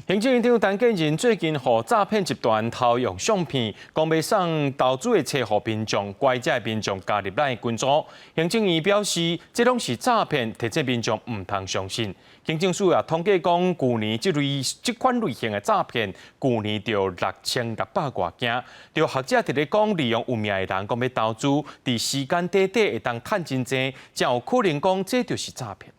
行政院长陈建仁最近和诈骗集团偷用相片，讲要送投资的车予民众，拐这民众加入咱的群组。行政院表示，这拢是诈骗，提醒民众唔通相信。行政署也统计讲，去年这款类型的诈骗，去年就6600多件。就学者伫咧讲，利用有名的人讲要投资，伫时间短短会当趁真济，才有可能讲这就是诈骗。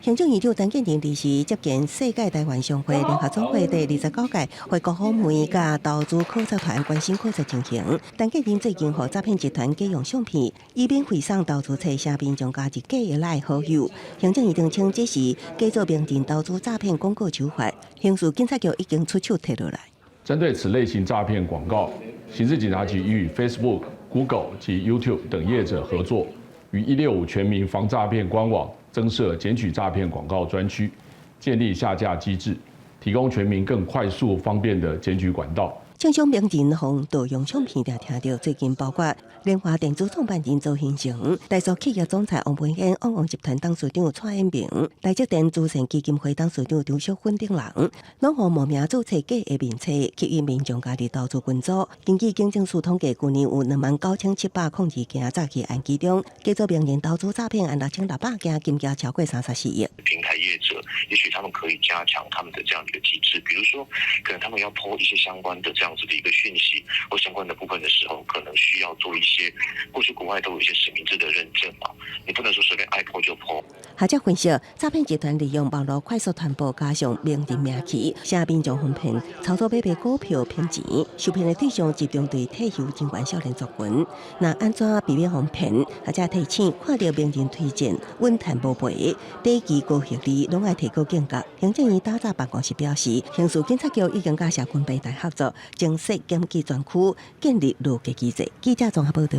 行政院长陈建仁二时接见世界台湾商会联合总会第29届会国访问甲投资考察团关心考察情形。陈建仁最近和诈骗集团借用相片，以免毁送投资册写民众加入假的赖好友。行政院长称这是假造名人投资诈骗广告手法，刑事警察局已经出手摕落来。针对此类型诈骗广告，刑事警察局已与 Facebook、Google 及 YouTube 等业者合作，于165全民防诈骗官网增设检举诈骗广告专区，建立下架机制，提供全民更快速方便的检举管道。正像名人和盗用相片，也听到最近包括联华电子创办人周兴成、大数企业总裁王培宪、旺旺集团董事长蔡衍明、台积电资产基金会董事长张淑芬等人，拢和冒名注册假的名册，吸引民众加入投资群组。根据警政署统计，去年有29702件诈欺案，其中假造名人投资诈骗案6600件，金额超过34亿。平台业者，也许他们可以加强他们的这样的一个机制，比如说，可能他们要po一些相关的这样子的一个讯息或相关的部分的时候，可能需要做一些，过去国外都有一些实名制的认证嘛，你不能说随便爱po就po。学者分析，诈骗集团利用网络快速传播，加上名人名气，使民众哄骗，操作买卖股票骗钱。受骗的对象集中对退休警官少年族群。那安怎避免哄骗？学者提醒，看到名人推荐稳赚无赔，短期高获利，拢爱提高警觉。行政院打诈办公室表示，刑事警察局已经甲社群平台合作，正式检举专区，建立路基机制。记者综合报道。